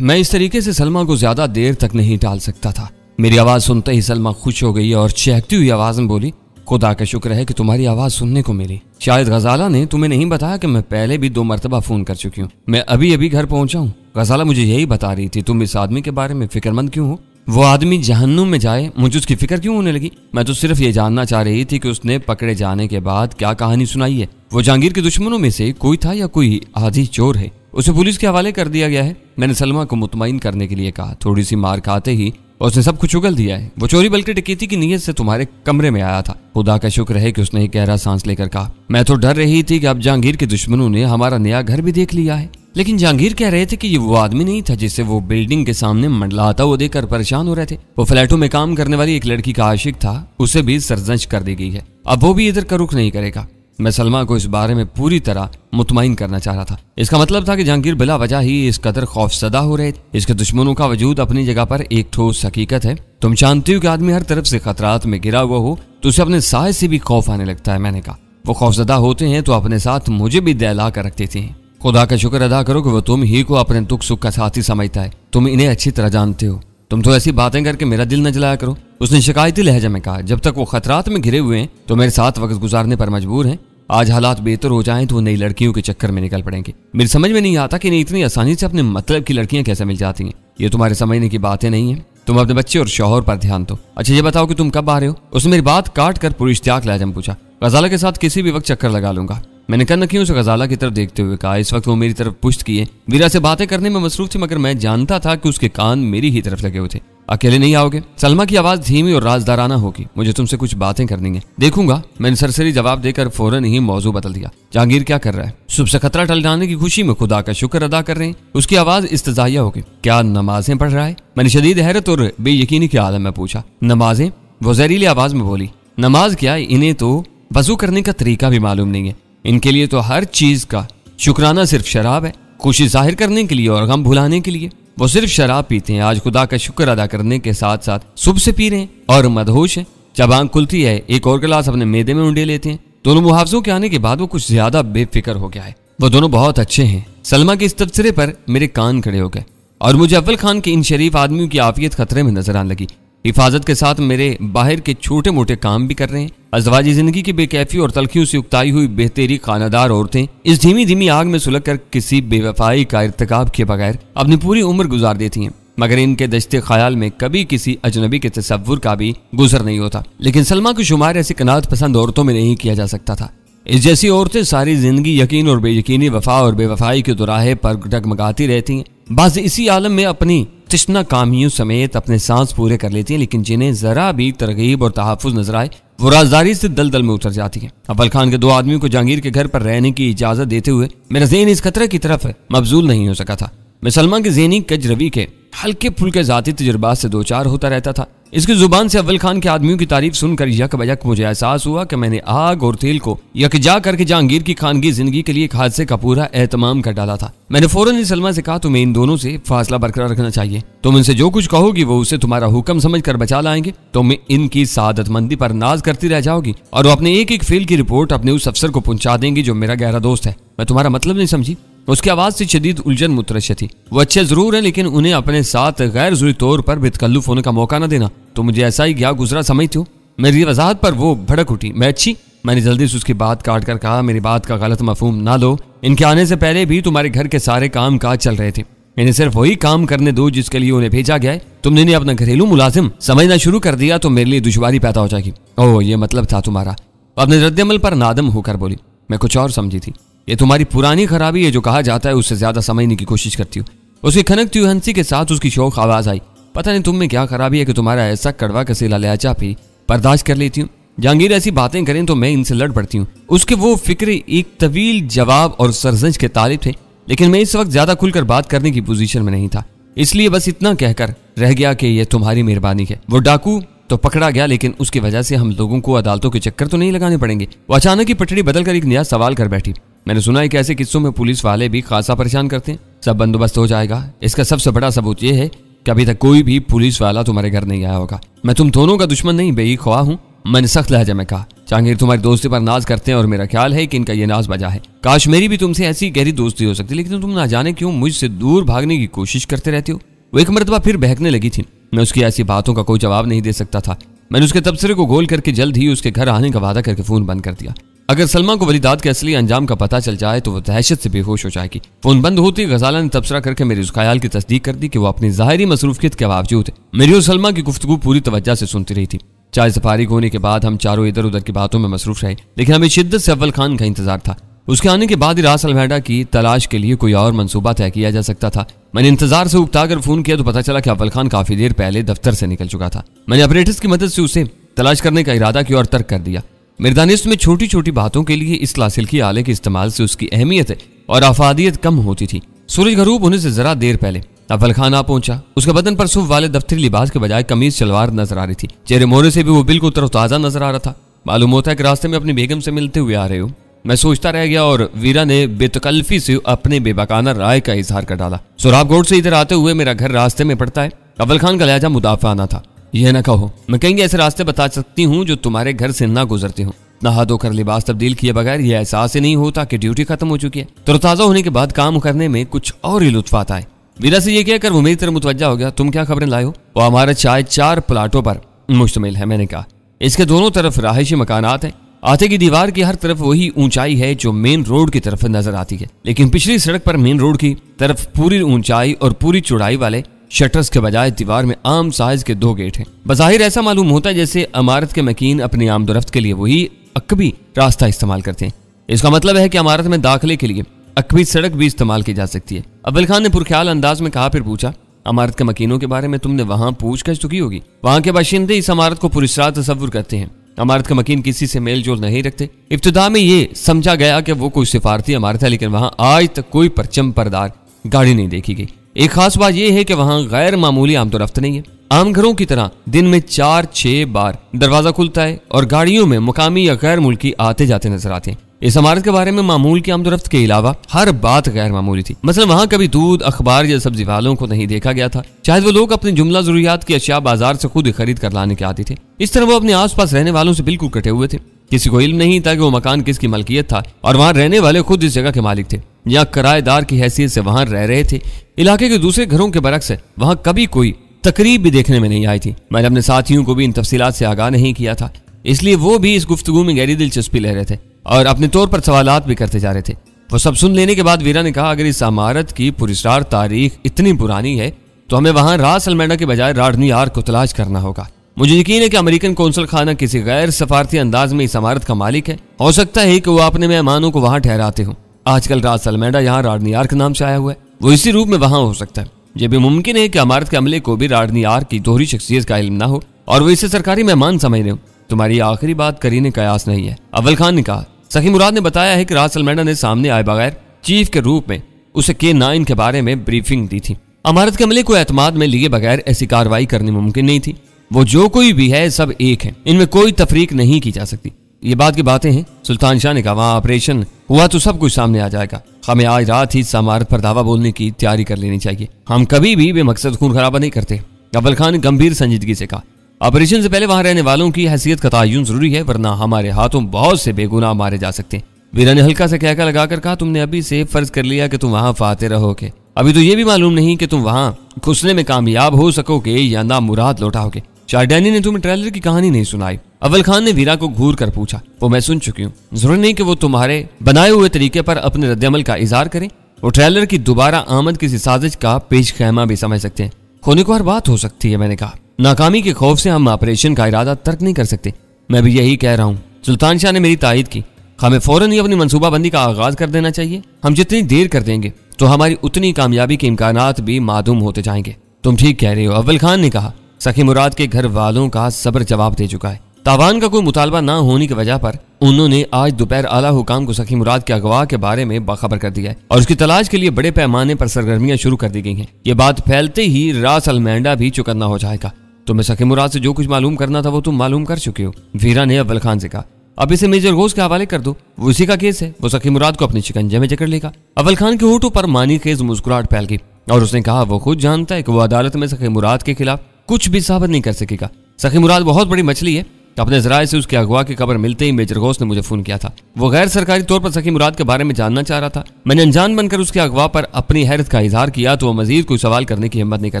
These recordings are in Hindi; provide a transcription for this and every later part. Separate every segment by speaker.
Speaker 1: मैं इस तरीके से सलमा को ज्यादा देर तक नहीं टाल सकता था। मेरी आवाज सुनते ही सलमा खुश हो गई और चहकती हुई आवाज में बोली, खुदा का शुक्र है कि तुम्हारी आवाज सुनने को मिली। शायद गजाला ने तुम्हें नहीं बताया कि मैं पहले भी 2 मरतबा फोन कर चुकी हूँ। मैं अभी अभी घर पहुंचा हूँ। गजाला मुझे यही बता रही थी, तुम इस आदमी के बारे में फिक्रमंद क्यों हो? वो आदमी जहन्नुम में जाए, मुझे उसकी फिक्र क्यों होने लगी? मैं तो सिर्फ ये जानना चाह रही थी कि उसने पकड़े जाने के बाद क्या कहानी सुनाई है। वो जहांगीर के दुश्मनों में से कोई था या कोई आधी चोर है? उसे पुलिस के हवाले कर दिया गया है। मैंने सलमा को मुतमईन करने के लिए कहा। थोड़ी सी मार खाते ही उसने सब कुछ उगल दिया है। वो चोरी बल्कि डकैती की नीयत से तुम्हारे कमरे में आया था। खुदा का शुक्र है कि उसने एक गहरा सांस लेकर कहा, मैं तो डर रही थी कि अब जहांगीर के दुश्मनों ने हमारा नया घर भी देख लिया है। लेकिन जहांगीर कह रहे थे कि ये वो आदमी नहीं था जिसे वो बिल्डिंग के सामने मंडलाता हुआ देखकर परेशान हो रहे थे। वो फ्लैटों में काम करने वाली एक लड़की का आशिक था, उसे भी सरजंश कर दी गई है। अब वो भी इधर का रुख नहीं करेगा। मैं सलमा को इस बारे में पूरी तरह मुतमईन करना चाह रहा था। इसका मतलब था कि जहांगीर बिला वजह ही इस कदर खौफजदा हो रहे थे। इसके दुश्मनों का वजूद अपनी जगह पर एक ठोस हकीकत है। तुम जानती हो कि आदमी हर तरफ से खतरात में घिरा हुआ हो तो उसे अपने साय से भी खौफ आने लगता है। मैंने कहा, वो खौफजदा होते हैं तो अपने साथ मुझे भी दहला कर रखते थे। खुदा का शुक्र अदा करो कि वो तुम ही को अपने दुख सुख का साथी समझता है। तुम इन्हें अच्छी तरह जानते हो। तुम तो ऐसी बातें करके मेरा दिल न जलाया करो। उसने शिकायती लहजे में कहा, जब तक वो खतरात में घिरे हुए हैं तो मेरे साथ वक्त गुजारने पर मजबूर हैं। आज हालात बेहतर हो जाएं तो वो नई लड़कियों के चक्कर में निकल पड़ेंगे। मेरी समझ में नहीं आता कि इन्हें इतनी आसानी से अपने मतलब की लड़कियां कैसे मिल जाती हैं। ये तुम्हारे समझने की बातें नहीं है। तुम अपने बच्चे और शौहर पर ध्यान दो। अच्छा ये बताओ कि तुम कब आ रहे हो? उसने मेरी बात काट कर पूरी इश्तियाक लहजे में पूछा। गजाला के साथ किसी भी वक्त चक्कर लगा लूंगा। मैंने कन्नखियों से गजाला की तरफ देखते हुए कहा। इस वक्त वो मेरी तरफ पुश्त किए वीरा से बातें करने में मसरूफ थी, मगर मैं जानता था कि उसके कान मेरी ही तरफ लगे हुए थे। अकेले नहीं आओगे? सलमा की आवाज धीमी और राजदाराना होगी। मुझे तुमसे कुछ बातें करनी है। देखूंगा। मैंने सरसरी जवाब देकर फौरन ही मौजू बदल दिया। जहांगीर क्या कर रहा है? सुबह से खतरा टल जाने की खुशी में खुदा का शुक्र अदा कर रहे हैं। उसकी आवाज इस्तजाहिया होगी। क्या नमाजें पढ़ रहा है? मैंने शदीद हैरत और बेयकीनी के आलम में पूछा। नमाजें? वो जहरीली आवाज में बोली। नमाज क्या, इन्हें तो वजू करने का तरीका भी मालूम नहीं है। इनके लिए तो हर चीज का शुक्राना सिर्फ शराब है, खुशी जाहिर करने के लिए और गम भुलाने के लिए। वो सिर्फ शराब पीते हैं। आज खुदा का शुक्र अदा करने के साथ साथ सुबह से पी रहे हैं और मदहोश हैं। जब आंख खुलती है एक और गिलास अपने मैदे में उंडे लेते हैं। दोनों मुहावजों के आने के बाद वो कुछ ज्यादा बेफिक्र हो गया है। वो दोनों बहुत अच्छे हैं। सलमा के इस तबसरे पर मेरे कान खड़े हो गए और मुझे अव्वल खान के इन शरीफ आदमियों की आफियत खतरे में नजर आने लगी। हिफाजत के साथ मेरे बाहर के छोटे मोटे काम भी कर रहे हैं। अज़वाजी जिंदगी की बेकैफी और तलखियों से उकताई हुई बेहतरी खानादार औरतें इस धीमी धीमी आग में सुलग कर किसी बेवफाई का इर्तिकाब किए बगैर अपनी पूरी उम्र गुजार देती हैं, मगर इनके दश्ते ख्याल में कभी किसी अजनबी के तसव्वुर का भी गुजर नहीं होता। लेकिन सलमा को शुमार ऐसी कनात पसंद औरतों में नहीं किया जा सकता था। इस जैसी औरतें सारी जिंदगी यकीन और बेयकीनी, वफा और बेवफाई के दुराहे पर डगमगाती रहती हैं। बाज़ इसी आलम में अपनी तिश्ना कामियों समेत अपने सांस पूरे कर लेती हैं, लेकिन जिन्हें जरा भी तरगीब और तहफ़्फ़ुज़ नजर आए वो राजदारी से दलदल में उतर जाती है। अव्वल खान के 2 आदमियों को जहांगीर के घर पर रहने की इजाजत देते हुए मेरा ज़हन इस खतरे की तरफ मबजूल नहीं हो सका था। मैं सलमा के ज़हनी कजरवी के हल्के फुल्के ज़ाती तजुर्बात से 2-4 होता रहता था। इसकी जुबान से अव्वल खान के आदमियों की तारीफ सुनकर यक बयक मुझे एहसास हुआ कि मैंने आग और तेल को यकजा करके जहांगीर की खानगी जिंदगी के लिए एक हादसे का पूरा एहतमाम कर डाला था। मैंने फौरन ही सलमा से कहा, तुम्हें इन दोनों से फासला बरकरार रखना चाहिए। तुम इनसे जो कुछ कहोगी वो उसे तुम्हारा हुक्म समझ कर बचा लाएंगे। तुम इनकी सादतमंदी पर नाज करती रह जाओगी और वो अपने एक एक फेल की रिपोर्ट अपने उस अफसर को पहुंचा देंगी जो मेरा गहरा दोस्त है। मैं तुम्हारा मतलब नहीं समझी। उसकी आवाज से शदीद उलझन मुतरश थी। वो अच्छे जरूर है, लेकिन उन्हें अपने साथ गैर जरूरी तौर पर बेतकल्लुफ होने का मौका न देना। तो मुझे ऐसा ही क्या गुजरा समझती हो? मेरी वजाहत पर वो भड़क उठी। मैं अच्छी? मैंने जल्दी से उसकी बात काट कर कहा, मेरी बात का गलत मफहूम ना लो। इनके आने से पहले भी तुम्हारे घर के सारे काम काज चल रहे थे। इन्हें सिर्फ वही काम करने दो जिसके लिए उन्हें भेजा गया है। तुमने इन्हें अपना घरेलू मुलाजिम समझना शुरू कर दिया तो मेरे लिए दुश्वारी पैदा हो जाएगी। ओह, ये मतलब था तुम्हारा। अपने रद्दअमल पर नादम होकर बोली। मैं कुछ और समझी थी। ये तुम्हारी पुरानी खराबी है जो कहा जाता है उससे ज्यादा समझने की कोशिश करती हूँ। उसकी खनकती हुई हंसी के साथ उसकी शौक आवाज आई। पता नहीं तुम में क्या खराबी है कि तुम्हारा ऐसा कड़वा कसीला लहजा भी बर्दाश्त कर लेती हूँ। जहांगीर ऐसी बातें करें तो मैं इनसे लड़ पड़ती हूँ। उसके वो फिक्रे एक तवील जवाब और सरजंश के तालिब थे, लेकिन मैं इस वक्त ज्यादा खुलकर बात करने की पोजीशन में नहीं था। इसलिए बस इतना कहकर रह गया कि यह तुम्हारी मेहरबानी है। वो डाकू तो पकड़ा गया, लेकिन उसकी वजह से हम लोगों को अदालतों के चक्कर तो नहीं लगाने पड़ेंगे। वो अचानक ही पटड़ी बदलकर एक नया सवाल कर बैठी। मैंने सुना है कि ऐसे किस्सों में पुलिस वाले भी खासा परेशान करते हैं। सब बंदोबस्त हो जाएगा। इसका सबसे बड़ा सबूत यह है कि अभी तक कोई भी पुलिस वाला तुम्हारे घर नहीं आया होगा। मैं तुम दोनों का दुश्मन नहीं, बेईख्वाह हूँ। मैंने सख्त लहजे में कहा। जहांगीर तुम्हारी दोस्ती पर नाज करते हैं और मेरा ख्याल है कि इनका ये नाज वजह है। काश मेरी भी तुमसे ऐसी गहरी दोस्ती हो सकती, लेकिन तुम ना जाने क्यों मुझसे दूर भागने की कोशिश करते रहते हो। वो एक मरतबा फिर बहकने लगी थी। मैं उसकी ऐसी बातों का कोई जवाब नहीं दे सकता था। मैंने उसके तबसरे को गोल करके जल्द ही उसके घर आने का वादा करके फोन बंद कर दिया। अगर सलमा को वलीदात के असली अंजाम का पता चल जाए तो वो दहशत से बेहोश हो जाएगी। फोन बंद होते ही गजाला ने तबसरा करके मेरे उस ख्याल की तस्दीक कर दी कि वो अपनी ज़ाहिरी मसरूफियत के बावजूद मेरी और सलमा की गुफ्तगू पूरी तवज्जो से सुनती रही थी। चाय से फारिग होने के बाद हम चारों इधर उधर की बातों में मसरूफ रहे, लेकिन हमें शिद्दत से अव्वल खान का इंतजार था। उसके आने के बाद ही रास अलमेडा की तलाश के लिए कोई और मंसूबा तय किया जा सकता था। मैंने इंतजार से उकताकर फोन किया तो पता चला कि अव्वल खान काफी देर पहले दफ्तर से निकल चुका था। मैंने ऑपरेटर्स की मदद से उसे तलाश करने का इरादा किया और तर्क कर दिया। मेरे दानिश में छोटी छोटी बातों के लिए इस लासिल्की आले के इस्तेमाल से उसकी अहमियत और अफादियत कम होती थी। सूरज गरूब होने से जरा देर पहले अव्वल खान आ पहुंचा। उसके बदन पर सूफ वाले दफ्तरी लिबास के बजाय कमीज शलवार नजर आ रही थी। चेहरे मोहरे से भी वो बिल्कुल तरोताजा नजर आ रहा था। मालूम होता है कि रास्ते में अपनी बेगम से मिलते हुए आ रहे हो। मैं सोचता रह गया और वीरा ने बेतकल्फी से अपने बेबाकाना राय का इजहार कर डाला। सोराबगोड से इधर आते हुए मेरा घर रास्ते में पड़ता है। अव्वल खान का लहजा मुदाफाना था। यह न कहो, मैं कहेंगे ऐसे रास्ते बता सकती हूँ जो तुम्हारे घर से ना गुजरते हो। नहा धोकर लिबास तब्दील किए बगैर यह एहसास ही नहीं होता कि ड्यूटी खत्म हो चुकी है। तरोताजा होने के बाद काम करने में कुछ और ही लुत्फ आता है। वीरा से ये कहकर वो मेरी तरफ मुतवज्जा हो गया। तुम क्या खबरें लाए हो? वो हमारा चाय 4 प्लाटों पर मुश्तमिल है। मैंने कहा इसके दोनों तरफ रहायशी मकानात हैं। आते की दीवार की हर तरफ वही ऊंचाई है जो मेन रोड की तरफ नजर आती है, लेकिन पिछली सड़क पर मेन रोड की तरफ पूरी ऊंचाई और पूरी चौड़ाई वाले शटर्स के बजाय दीवार में आम साइज के 2 गेट हैं। बज़ाहिर ऐसा मालूम होता है जैसे इमारत के मकीन अपनी आमदोरफ्त के लिए वही अकबी रास्ता इस्तेमाल करते हैं। इसका मतलब है कि इमारत में दाखिले के लिए अकबी सड़क भी इस्तेमाल की जा सकती है। अव्वल खान ने पुरख्याल अंदाज में कहा, फिर पूछा इमारत के मकीनों के बारे में तुमने वहां पूछताछ तो की होगी? वहां के बाशिंदे इस इमारत को पुरस्कार तस्वुर करते हैं। इमारत के मकीन किसी से मेल जोल नहीं रखते। इब्तिदा में ये समझा गया कि वो कोई सिफारती इमारत है, लेकिन वहां आज तक कोई परचम परदार गाड़ी नहीं देखी गई। एक खास बात यह है कि वहां गैर मामूली आमदोरफ्त नहीं है। आम घरों की तरह दिन में 4-6 बार दरवाजा खुलता है और गाड़ियों में मुकामी या गैर मुल्की आते जाते नजर आते हैं। इस इमारत के बारे में मामूल की आमदोरफ्त के अलावा हर बात गैर मामूली थी। मसलन वहां कभी दूध, अखबार या सब्जी वालों को नहीं देखा गया था। शायद वो लोग अपनी जुमला जरूरियात की अशिया बाजार से खुद ही खरीद कर लाने के आते थे। इस तरह वो अपने आसपास रहने वालों से बिल्कुल कटे हुए थे। किसी को इल्म नहीं था कि वो मकान किसकी मलकियत था और वहां रहने वाले खुद इस जगह के मालिक थे या किराएदार की हैसियत से वहां रह रहे थे। इलाके के दूसरे घरों के बरक्स वहां कभी कोई तकरीब भी देखने में नहीं आई थी। मैंने अपने साथियों को भी इन तफसीलात से आगाह नहीं किया था, इसलिए वो भी इस गुफ्तगू में गहरी दिलचस्पी ले रहे थे और अपने तौर पर सवालात भी करते जा रहे थे। वो सब सुन लेने के बाद वीरा ने कहा, अगर इस इमारत की पुरस्कार तारीख इतनी पुरानी है तो हमें वहां रास अलमेडा के बजाय राडनी आर्क को तलाश करना होगा। मुझे यकीन है कि अमेरिकन कौंसल खाना किसी गैर सफारती अंदाज में इस इमारत का मालिक है। हो सकता है कि वो अपने मेहमानों को वहां ठहराते हो। आजकल रास अलमेडा यहाँ राडनी आर्क नाम से आया हुआ है। वो इसी रूप में वहां हो सकता है। यह भी मुमकिन है कि इमारत के अमले को भी राडनी आर्क की दोहरी शख्सियत का इल्म ना हो और वो इसे सरकारी मेहमान समझ रहे हो। तुम्हारी आखिरी बात करीने कयास नहीं है, अव्वल खान ने कहा। सखी मुराद ने बताया है कि रास अलमेडा ने सामने आए बगैर चीफ के रूप में उसे K9 के बारे में ब्रीफिंग दी थी। इमारत के अमले को एतमाद में लिए बगैर ऐसी कार्रवाई करनी मुमकिन नहीं थी। वो जो कोई भी है सब एक है, इनमें कोई तफरीक नहीं की जा सकती। ये बात की बातें हैं। सुल्तान शाह ने कहा, वहां ऑपरेशन हुआ तो सब कुछ सामने आ जाएगा। हमें आज रात ही इस इमारत पर दावा बोलने की तैयारी कर लेनी चाहिए। हम कभी भी बेमकसद खून खराबा नहीं करते। अव्वल खान ने गंभीर संजीदगी से कहा, ऑपरेशन से पहले वहां रहने वालों की हैसियत का तयन जरूरी है, वरना हमारे हाथों बहुत से बेगुनाह मारे जा सकते हैं। वीरा ने हल्का से कहकर लगाकर कहा, तुमने अभी से फर्ज कर लिया कि तुम वहां फाते रहोगे। अभी तो ये भी मालूम नहीं कि तुम वहां घुसने में कामयाब हो सकोगे या ना मुराद लौटाओगे। शायद डैनी ने तुम्हें ट्रेलर की कहानी नहीं सुनाई। अव्वल खान ने वीरा को घूर कर पूछा। वो मैं सुन चुकी हूँ। जरूरी नहीं कि वो तुम्हारे बनाए हुए तरीके पर अपने रद्दअमल का इजहार करें। वो ट्रेलर की दोबारा आमद किसी साजिश का पेश खैमा भी समझ सकते हैं। खोने को हर बात हो सकती है। मैंने कहा, नाकामी के खौफ से हम ऑपरेशन का इरादा तर्क नहीं कर सकते। मैं भी यही कह रहा हूँ। सुल्तान शाह ने मेरी तायद की। हमें फौरन ही अपनी मनसूबाबंदी का आगाज कर देना चाहिए। हम जितनी देर कर देंगे तो हमारी उतनी कामयाबी के इम्कानात भी मादूम होते जाएंगे। तुम ठीक कह रहे हो, अव्वल खान ने कहा। सखी मुराद के घर वालों का सब्र जवाब दे चुका है। तावान का कोई मुतालबा ना होने की वजह पर उन्होंने आज दोपहर आला हुकाम को सखी मुराद के अगवा के बारे में बाखबर कर दिया है और उसकी तलाश के लिए बड़े पैमाने पर सरगर्मियां शुरू कर दी गई हैं। ये बात फैलते ही रास अलमेडा भी चौकन्ना हो जाएगा। तुम्हें सखी मुराद से जो कुछ मालूम करना था वो तुम मालूम कर चुके हो। वीरा ने अव्वल खान से कहा, अब इसे मेजर गोश के हवाले कर दो। वो इसी का केस है। वो सखी मुराद को अपने शिकंजे में जकड़ लेगा। अव्वल खान के होठों पर मानी खेज मुस्कुराहट फैल गई और उसने कहा, वो खुद जानता है कि वो अदालत में सखी मुराद के खिलाफ कुछ भी साबित नहीं कर सकेगा। सखी मुराद बहुत बड़ी मछली है अपने जराये से उसके अगवा की खबर मिलते ही मेजर गौस ने मुझे फोन किया था। वो गैर सरकारी तौर पर सखी मुराद के बारे में जानना चाह रहा था। मैंने अनजान बनकर उसके अगवा पर अपनी हैरत का इजहार किया तो वो मजीद कोई सवाल करने की हिम्मत नहीं कर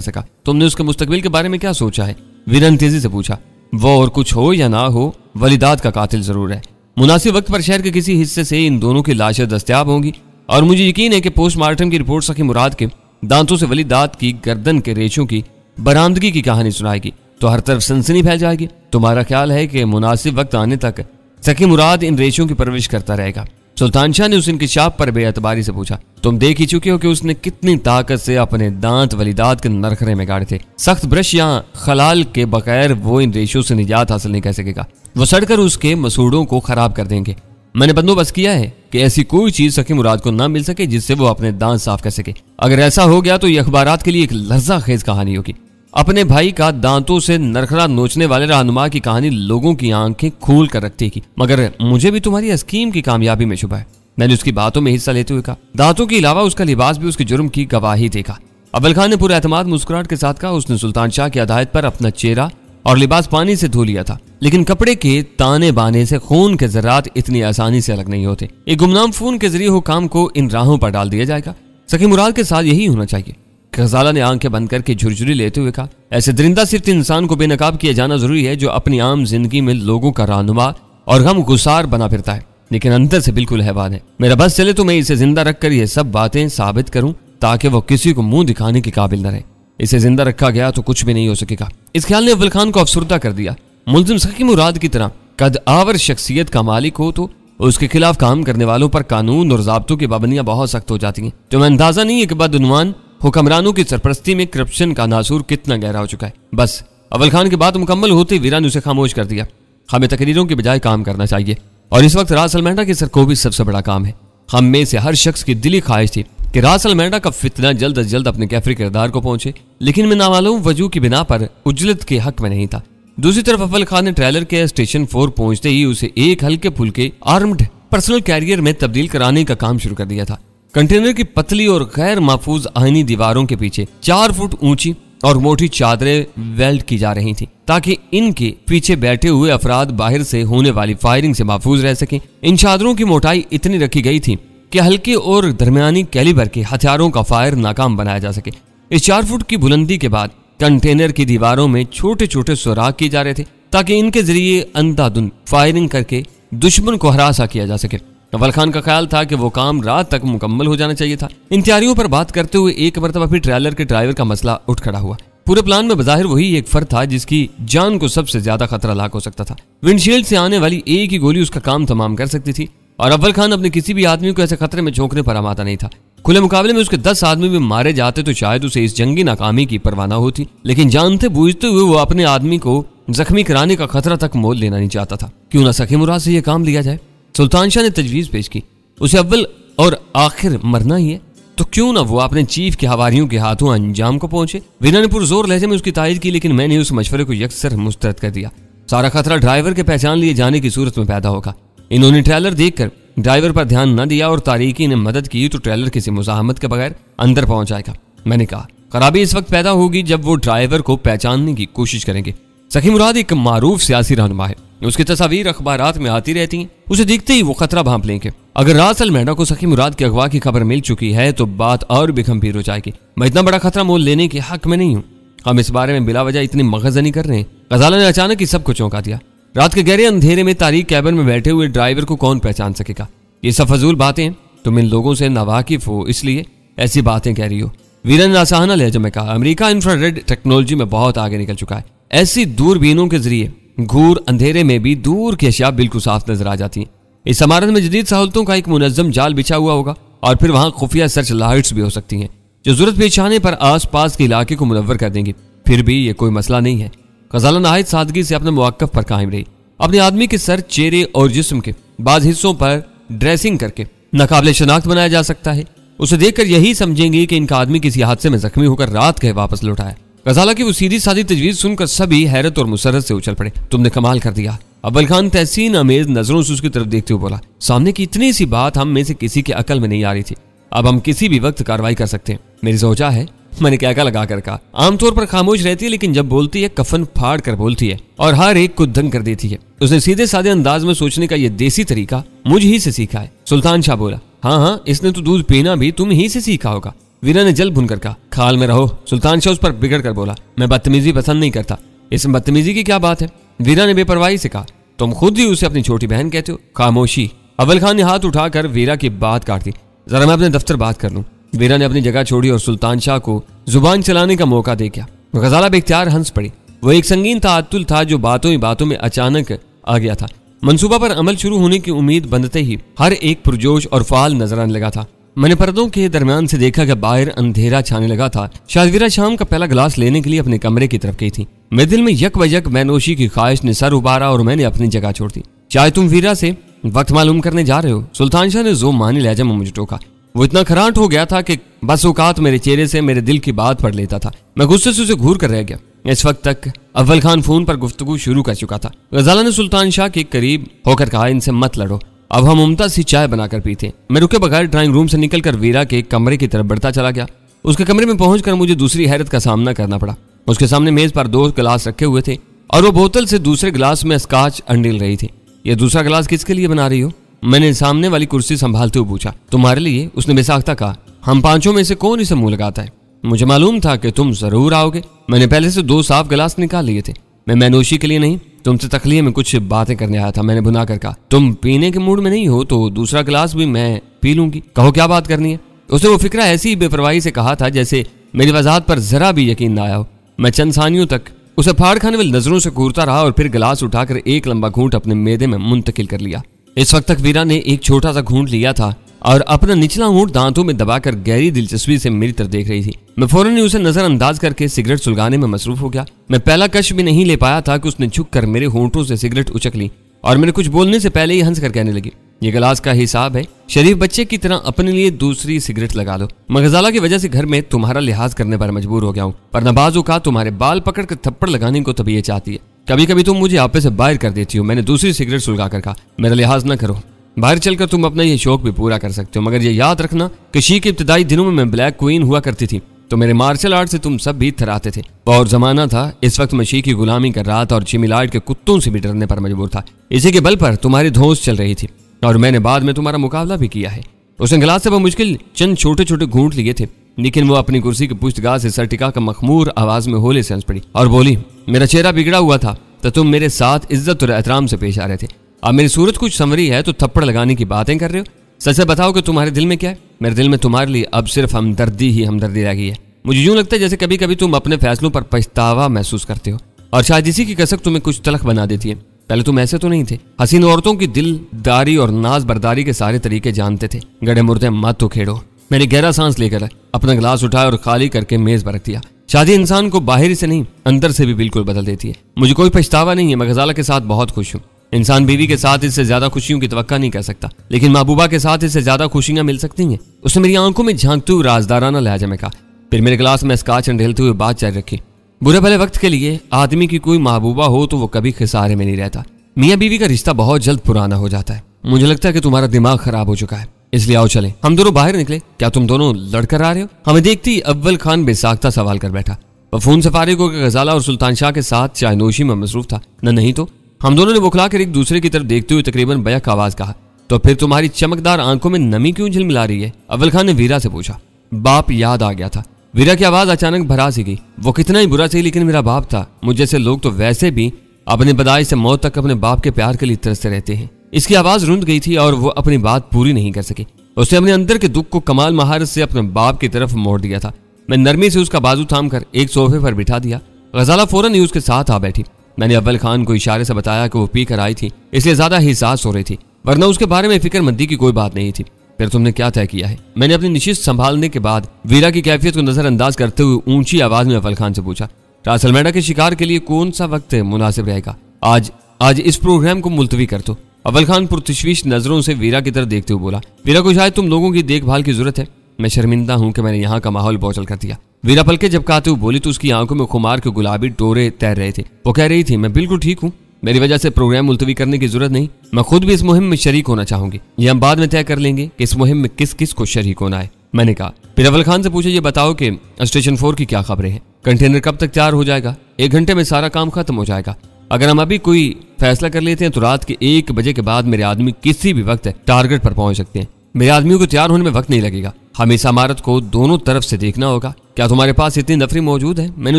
Speaker 1: सका। तुमने उसके मुस्तकबिल के बारे में क्या सोचा है? वीरन तेजी से पूछा। वो और कुछ हो या ना हो, वलीदात का कातिल जरूर है। मुनासिब वक्त पर शहर के किसी हिस्से से इन दोनों की लाशें दस्तयाब होंगी और मुझे यकीन है कि पोस्टमार्टम की रिपोर्ट सखी मुराद के दांतों से वलीदात की गर्दन के रेशों की बरामदगी की कहानी सुनाएगी तो हर तरफ सनसनी फैल जाएगी। तुम्हारा ख्याल है कि मुनासिब वक्त आने तक सखी मुराद इन रेशों की परवरिश करता रहेगा? सुल्तान शाह ने उस इंकिशाफ पर बेअतबारी से पूछा। तुम देख ही चुके हो कि उसने कितनी ताकत से अपने दांत वलीदात के नरखरे में गाड़े थे। सख्त ब्रश या खलाल के बगैर वो इन रेशों से निजात हासिल नहीं कर सकेगा। वो सड़कर उसके मसूड़ों को खराब कर देंगे। मैंने बंदोबस्त किया है कि ऐसी कोई चीज सखी मुराद को ना मिल सके जिससे वो अपने दांत साफ कर सके। अगर ऐसा हो गया तो ये अखबारात के लिए एक लर्जा खेज कहानी होगी। अपने भाई का दांतों से नरखरा नोचने वाले रहनुमा की कहानी लोगों की आंखें खोल कर रखती थी। मगर मुझे भी तुम्हारी स्कीम की कामयाबी में शुबा है। मैंने उसकी बातों में हिस्सा लेते हुए कहा। दांतों के अलावा उसका लिबास भी उसके जुर्म की गवाही देगा। अव्वल खान ने पूरे एतमाद मुस्कुराहट के साथ कहा। उसने सुल्तान शाह की हिदायत पर अपना चेहरा और लिबास पानी से धो लिया था, लेकिन कपड़े के ताने बाने से खून के जर्रात इतनी आसानी से अलग नहीं होते। एक गुमनाम खून के जरिए हुकाम को इन राहों पर डाल दिया जाएगा। सखी मुराद के साथ यही होना चाहिए। गजाला ने आंखें बंद करके झुरझुरी लेते हुए कहा। ऐसे दरिंदा सिर्फ इंसान को बेनकाब किया जाना जरूरी है जो अपनी आम जिंदगी में लोगों का रहनुमा और गम गुसार बना फिरता है, लेकिन अंदर से बिल्कुल हैवान है। मेरा बस चले तो मैं इसे जिंदा रखकर ये सब बातें साबित करूं ताकि वो किसी को मुंह दिखाने के काबिल न रहे। इसे जिंदा रखा गया तो कुछ भी नहीं हो सकेगा। इस ख्याल ने अव्वल खान को अफसुर्दा कर दिया। मुल्जिम सखी मुराद की तरह कद आवर शख्सियत का मालिक हो तो उसके खिलाफ काम करने वालों पर कानून और ज़ाब्तों की पाबंदियां बहुत सख्त हो जाती हैं। जो मैं अंदाजा नहीं है कि बदउनवान हुक्मरानों की सरपरस्ती में करप्शन का नासूर कितना गहरा हो चुका है। बस अव्वल खान की बात मुकम्मल होते ही वीरा ने उसे खामोश कर दिया। हमें तकरीरों के बजाय काम करना चाहिए और इस वक्त रास अलमेंडा की सरकोबी सबसे बड़ा काम है। हम में से हर शख्स की दिली ख्वाहिश थी कि रास अलमेंडा का फितना जल्द अज जल्द अपने कैफरी किरदार को पहुंचे, लेकिन मैं नामालूम वजूह की बिना पर उजलत के हक में नहीं था। दूसरी तरफ अव्वल खान ने ट्रेलर के स्टेशन 4 पहुंचते ही उसे एक हल्के फुल्के आर्म्ड पर्सनल कैरियर में तब्दील कराने का काम शुरू कर दिया था। कंटेनर की पतली और गैर महफूज आईनी दीवारों के पीछे 4 फुट ऊंची और मोटी चादरें वेल्ड की जा रही थी ताकि इनके पीछे बैठे हुए अफराद बाहर से होने वाली फायरिंग से महफूज रह सकें। इन चादरों की मोटाई इतनी रखी गई थी कि हल्के और दरमियानी कैलिबर के हथियारों का फायर नाकाम बनाया जा सके। इस 4 फुट की बुलंदी के बाद कंटेनर की दीवारों में छोटे छोटे सुराख किए जा रहे थे ताकि इनके जरिए अंधाधुंध फायरिंग करके दुश्मन को हरासा किया जा सके। अव्वल खान का ख्याल था कि वो काम रात तक मुकम्मल हो जाना चाहिए था। इन तैयारियों पर बात करते हुए एक मरतबा फिर ट्रेलर के ड्राइवर का मसला उठ खड़ा हुआ। पूरे प्लान में बज़ाहिर वही एक फर्द था जिसकी जान को सबसे ज्यादा खतरा लाक हो सकता था। विंडशील्ड से आने वाली एक ही गोली उसका काम तमाम कर सकती थी और अव्वल खान अपने किसी भी आदमी को ऐसे खतरे में झोंकने पर आमादा नहीं था। खुले मुकाबले में उसके 10 आदमी भी मारे जाते तो शायद उसे इस जंगी नाकामी की परवाह न होती, लेकिन जानते बूझते हुए वो अपने आदमी को जख्मी कराने का खतरा तक मोल लेना नहीं चाहता था। क्यों ना सखी मुराद से यह काम लिया जाए? सुल्तान शाह ने तजवीज पेश की। उसे अव्वल और आखिर मरना ही है तो क्यों ना वो अपने चीफ के हवारियों के हाथों अंजाम को पहुंचे। वीना ने पुरजोर लहजे में उसकी तायद की, लेकिन मैंने उस मशवरे को यकसर मुस्तरद कर दिया। सारा खतरा ड्राइवर के पहचान लिए जाने की सूरत में पैदा होगा। इन्होंने ट्रेलर देखकर ड्राइवर पर ध्यान न दिया और तारीकी ने मदद की तो ट्रेलर किसी मुजाहमत के बगैर अंदर पहुंच जाएगा। मैंने कहा खराबी इस वक्त पैदा होगी जब वो ड्राइवर को पहचानने की कोशिश करेंगे। सखी मुराद एक मारूफ सियासी रहनुमा है, उसकी तस्वीर अखबारात में आती रहती हैं। उसे देखते ही वो खतरा भांप लेंगे। अगर रास अलमेंडा को सखी मुराद के अगवा की खबर मिल चुकी है तो बात और भी गंभीर हो जाएगी। मैं इतना बड़ा खतरा मोल लेने के हक में नहीं हूँ। हम इस बारे में बिला वजह इतनी मगजनी कर रहे हैं। गजाला ने अचानक ही सबको चौंका दिया। रात के गहरे अंधेरे में तारीक कैबिन में बैठे हुए ड्राइवर को कौन पहचान सकेगा? ये सब फजूल बातें, तुम इन लोगों से नावाकिफ हो इसलिए ऐसी बातें कह रही हो। वीरन आसाना लहजे में कहा। अमेरिका इंफ्रारेड टेक्नोलॉजी में बहुत आगे निकल चुका है। ऐसी दूरबीनों के जरिए घूर अंधेरे में भी दूर की अशिया बिल्कुल साफ नजर आ जाती हैं। इस इमारत में जदीद सहूलतों का एक मुनज्जम जाल बिछा हुआ होगा और फिर वहां खुफिया सर्च लाइट्स भी हो सकती हैं जो जरूरत पेश आने पर आसपास के इलाके को मुनव्वर कर देंगी। फिर भी ये कोई मसला नहीं है। गजाला नहायत सादगी से अपने मुवाक्कफ पर कायम रही। अपने आदमी के सर, चेहरे और जिस्म के बाज हिस्सों पर ड्रेसिंग करके नाकाबिले शनाख्त बनाया जा सकता है। उसे देखकर यही समझेंगे कि इनका आदमी किसी हादसे में जख्मी होकर रात के वापस लौटा है। गजाला की वो सीधी सादी तजवीज सुनकर सभी हैरत और मुसरत से उछल पड़े। तुमने कमाल कर दिया। अव्वल खान तहसीन अमेज नजरों से उसकी तरफ देखते हुए बोला। सामने की इतनी सी बात हम में से किसी के अकल में नहीं आ रही थी। अब हम किसी भी वक्त कार्रवाई कर सकते हैं। मेरी सोचा है मैंने क्या लगा कर कहा। आमतौर पर खामोश रहती है, लेकिन जब बोलती है कफन फाड़ कर बोलती है और हर एक को दंग कर देती है। उसने सीधे साधे अंदाज में सोचने का ये देसी तरीका मुझ ही से सीखा है। सुल्तान शाह बोला, हाँ, इसने तो दूध पीना भी तुम ही से सीखा होगा। वीरा ने जल भुनकर कहा, खाल में रहो। सुल्तान शाह उस पर बिगड़ कर बोला, मैं बदतमीजी पसंद नहीं करता। इसमें बदतमीजी की क्या बात है? वीरा ने बेपरवाही से कहा, तुम खुद ही उसे अपनी छोटी बहन कहते हो। खामोशी। अव्वल खान ने हाथ उठाकर वीरा की बात काट दी। जरा मैं अपने दफ्तर बात कर लूं। वीरा ने अपनी जगह छोड़ी और सुल्तान शाह को जुबान चलाने का मौका दे दिया। गजाला बेख्तियार हंस पड़ी। वो एक संगीन ताअत्तुल था जो बातों ही बातों में अचानक आ गया था। मंसूबा पर अमल शुरू होने की उम्मीद बंधते ही हर एक पुरजोश और फाल नजर आने लगा था। मैंने पर्दों के दरमियान से देखा कि बाहर अंधेरा छाने लगा था। शायद वीरा शाम का पहला गिलास लेने के लिए अपने कमरे की तरफ गई थी। मेरे दिल में यक बयक मैनोशी की ख्वाहिश ने सर उबारा और मैंने अपनी जगह छोड़ दी। चाहे तुम वीरा से वक्त मालूम करने जा रहे हो? सुल्तान शाह ने जो मानी लहजा में मुझे टोका। वो इतना खराट हो गया था कि बस औकात मेरे चेहरे से मेरे दिल की बात पढ़ लेता था। मैं गुस्से से उसे घूर कर रह गया। इस वक्त तक अव्वल खान फोन पर गुफ्तगू शुरू कर चुका था। गजाला ने सुल्तान शाह के करीब होकर कहा, इनसे मत लड़ो, अब हम मुमताज सी चाय बनाकर पीते। मैं रुके बगैर ड्राइंग रूम से निकलकर वीरा के कमरे की तरफ बढ़ता चला गया। उसके कमरे में पहुंचकर मुझे दूसरी हैरत का सामना करना पड़ा। उसके सामने मेज पर 2 गिलास रखे हुए थे और वो बोतल से दूसरे गिलास में स्कॉच अंडील रही थी। ये दूसरा गिलास किसके लिए बना रही हो? मैंने सामने वाली कुर्सी संभालते हुए पूछा। तुम्हारे लिए, उसने बेसाख्ता कहा। हम पांचों में से कौन इसे मुंह लगाता है? मुझे मालूम था कि तुम जरूर आओगे। मैंने पहले से 2 साफ गिलास निकाल लिए थे। मैं मैनोशी के लिए नहीं, तुमसे तखलिए में कुछ बातें करने आया था। मैंने भुना कर कहा, तुम पीने के मूड में नहीं हो तो दूसरा गिलास भी मैं पी लूंगी। कहो क्या बात करनी है? उसने वो फिक्रा ऐसी बेपरवाही से कहा था जैसे मेरी वजाहत पर जरा भी यकीन न आया हो। मैं चंद सानियों तक उसे फाड़ खाने वाली नजरों से घूरता रहा और फिर गिलास उठाकर एक लंबा घूंट अपने मेदे में मुंतकिल कर लिया। इस वक्त तक वीरा ने एक छोटा सा घूंट लिया था और अपना निचला होंठ दांतों में दबाकर गहरी दिलचस्पी से मेरी तरफ देख रही थी। मैं फौरन ही उसे नजरअंदाज करके सिगरेट सुलगाने में मसरूफ हो गया। मैं पहला कश भी नहीं ले पाया था कि उसने झुककर मेरे होंठों से सिगरेट उचक ली और मेरे कुछ बोलने से पहले ही हंस कर कहने लगी, ये गिलास का हिसाब है, शरीफ बच्चे की तरह अपने लिए दूसरी सिगरेट लगा लो। मैं गजाला की वजह से घर में तुम्हारा लिहाज करने पर मजबूर हो गया हूँ, पर नबाजों का तुम्हारे बाल पकड़ कर थप्पड़ लगाने को तभी ये चाहती है। कभी कभी तुम मुझे आपे से बाहर कर देती हो। मैंने दूसरी सिगरेट सुलगा कर कहा, मेरा लिहाज न करो, बाहर चलकर तुम अपना ये शौक भी पूरा कर सकते हो, मगर ये याद रखना कि शी के इब्तदाई दिनों में मैं ब्लैक क्वीन हुआ करती थी तो मेरे मार्शल आर्ट से तुम सब भी थराते थे। और जमाना था, इस वक्त मैं शी की गुलामी कर रहा था और चिमिलाइट के कुत्तों से भी डरने पर मजबूर था। इसी के बल पर तुम्हारी धौंस चल रही थी और मैंने बाद में तुम्हारा मुकाबला भी किया है। उसने गिलास से मुश्किल चंद छोटे छोटे घूंट लिए थे, लेकिन वो अपनी कुर्सी की पुष्टगाह से सर टिका कर मखमूर आवाज में होले से हंस पड़ी और बोली, मेरा चेहरा बिगड़ा हुआ था तो तुम मेरे साथ इज्जत और एहतराम से पेश आ रहे थे। अब मेरी सूरत कुछ संवरी है तो थप्पड़ लगाने की बातें कर रहे हो। सच बताओ कि तुम्हारे दिल में क्या है? मेरे दिल में तुम्हारे लिए अब सिर्फ हमदर्दी ही हमदर्दी रह गई है। मुझे यूं लगता है जैसे कभी कभी तुम अपने फैसलों पर पछतावा महसूस करते हो और शायद इसी की कसक तुम्हें कुछ तलख बना देती है। पहले तुम ऐसे तो नहीं थे। हसीन औरतों की दिलदारी और नाज बर्दारी के सारे तरीके जानते थे। गड़े मुर्दे मत तो खेड़ो। मैंने गहरा सांस लेकर अपना गिलास उठाया और खाली करके मेज पर रख दिया। शादी इंसान को बाहर से नहीं अंदर से भी बिल्कुल बदल देती है। मुझे कोई पछतावा नहीं है, मैं गजाला के साथ बहुत खुश हूँ। इंसान बीवी के साथ इससे ज्यादा खुशियों की तवक्का नहीं कर सकता, लेकिन महबूबा के साथ इससे ज्यादा खुशियां मिल सकती हैं। उसने मेरी आंखों में झांकते हुए राजदाराना लहजा में कहा, फिर मेरे गिलास में स्कॉच अंडेलते हुए बात जारी रखी। बुरे भले वक्त के लिए आदमी की कोई महबूबा हो तो वो कभी खिसारे में नहीं रहता। मियाँ बीवी का रिश्ता बहुत जल्द पुराना हो जाता है। मुझे लगता है कि तुम्हारा दिमाग खराब हो चुका है, इसलिए आओ चलें। हम दोनों बाहर निकले। क्या तुम दोनों लड़कर आ रहे हो? हमें देखती अव्वल खान बेसाख्ता सवाल कर बैठा। वह फोन से फारिग होकर गजाला और सुल्तान शाह के साथ चायनोशी में मसरूफ था। नहीं तो हम दोनों ने बुखलाकर एक दूसरे की तरफ देखते हुए तकरीबन बैक आवाज कहा, तो फिर तुम्हारी चमकदार आंखों में नमी क्यों झिलमिला रही है? अव्वल खान ने वीरा से पूछा। बाप याद आ गया था। वीरा की आवाज अचानक भरा सी गई। वो कितना ही बुरा सही, लेकिन मेरा बाप था। मुझ जैसे लोग तो वैसे भी अपने बदाई से मौत तक अपने बाप के प्यार के लिए तरसते रहते हैं। इसकी आवाज रुंध गई थी और वो अपनी बात पूरी नहीं कर सकी। उसने अपने अंदर के दुख को कमाल महारत से अपने बाप की तरफ मोड़ दिया था। मैं नरमी से उसका बाजू थाम कर एक सोफे पर बिठा दिया। गजाला फौरन ही उसके साथ आ बैठी। मैंने अव्वल खान को इशारे से बताया कि वो पी कर आई थी, इसलिए ज्यादा हिसास हो रही थी, वरना उसके बारे में फिक्रमंदी की कोई बात नहीं थी। फिर तुमने क्या तय किया है? मैंने अपनी निशिस्त संभालने के बाद वीरा की कैफियत को नजरअंदाज करते हुए ऊंची आवाज में अव्वल खान से पूछा, रासलमेंडा के शिकार के लिए कौन सा वक्त मुनासिब रहेगा? आज इस प्रोग्राम को मुलतवी कर दो। अव्वल खान पुरतशवीश नजरों से वीरा की तरफ देखते हुए बोला, वीरा को शायद तुम लोगों की देखभाल की जरूरत है। मैं शर्मिंदा हूं कि मैंने यहाँ का माहौल बोझल कर दिया। वीरा पलके झपकाते हुए बोली तो उसकी आंखों में खुमार के गुलाबी डोरे तैर रहे थे। वो कह रही थी, मैं बिल्कुल ठीक हूँ, मेरी वजह से प्रोग्राम मुलतवी करने की जरूरत नहीं। मैं खुद भी इस मुहिम में शरीक होना चाहूंगी। ये हम बाद में तय कर लेंगे कि इस मुहिम में किस किस को शरीक होना है। मैंने कहा। फिर अव्वल खान से पूछा, ये बताओ कि स्टेशन 4 की क्या खबरें हैं? कंटेनर कब तक तैयार हो जाएगा? 1 घंटे में सारा काम खत्म हो जाएगा। अगर हम अभी कोई फैसला कर लेते हैं तो रात के 1 बजे के बाद मेरे आदमी किसी भी वक्त टारगेट पर पहुंच सकते हैं। मेरे आदमियों को तैयार होने में वक्त नहीं लगेगा। हमें इस इमारत को दोनों तरफ से देखना होगा। क्या तुम्हारे पास इतनी नफरी मौजूद है? मैंने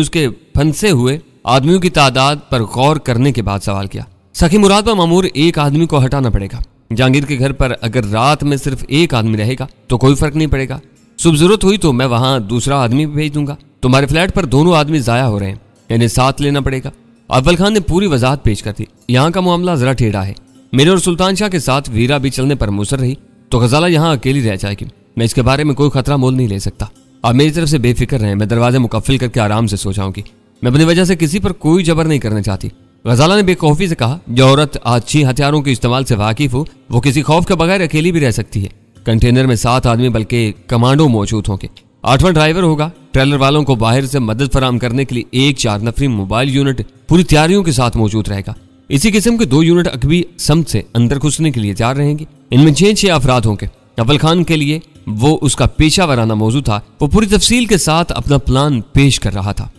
Speaker 1: उसके फंसे हुए आदमियों की तादाद पर गौर करने के बाद सवाल किया। सखी मुराद पर मामूर एक आदमी को हटाना पड़ेगा। जहांगीर के घर पर अगर रात में सिर्फ एक आदमी रहेगा तो कोई फर्क नहीं पड़ेगा। सुबह जरूरत हुई तो मैं वहां दूसरा आदमी भी भेज दूंगा। तुम्हारे फ्लैट पर दोनों आदमी जाया हो रहे हैं, इन्हें साथ लेना पड़ेगा। अव्वल खान ने पूरी वजाहत पेश कर दी। यहाँ का मामला जरा टेढ़ा है। मेरे और सुल्तान शाह के साथ वीरा भी चलने पर मुसर रही तो गजाला यहाँ अकेली रह जाएगी। मैं इसके बारे में कोई खतरा मोल नहीं ले सकता। आप मेरी तरफ से बेफिक्र रहें। मैं दरवाजे मुकफ्फिल करके आराम से सो जाऊंगी। मैं अपनी वजह से किसी पर कोई जबर नहीं करना चाहती। गजाला ने बेखौफी से कहा, जो औरत अच्छी हथियारों के इस्तेमाल से वाकिफ हो वो किसी खौफ के बगैर अकेली भी रह सकती है। कंटेनर में 7 आदमी बल्कि कमांडो मौजूद होंगे। 8वां ड्राइवर होगा। ट्रेलर वालों को बाहर से मदद फराम करने के लिए एक 4 नफरी मोबाइल यूनिट पूरी तैयारियों के साथ मौजूद रहेगा। इसी किस्म के 2 यूनिट अकबी समत से अंदर घुसने के लिए तैयार रहेंगे। इनमें 6 अफराद होंगे। अव्वल खान के लिए वो उसका पेशा वराना मौजूद था। वो पूरी तफसील के साथ अपना प्लान पेश कर रहा था।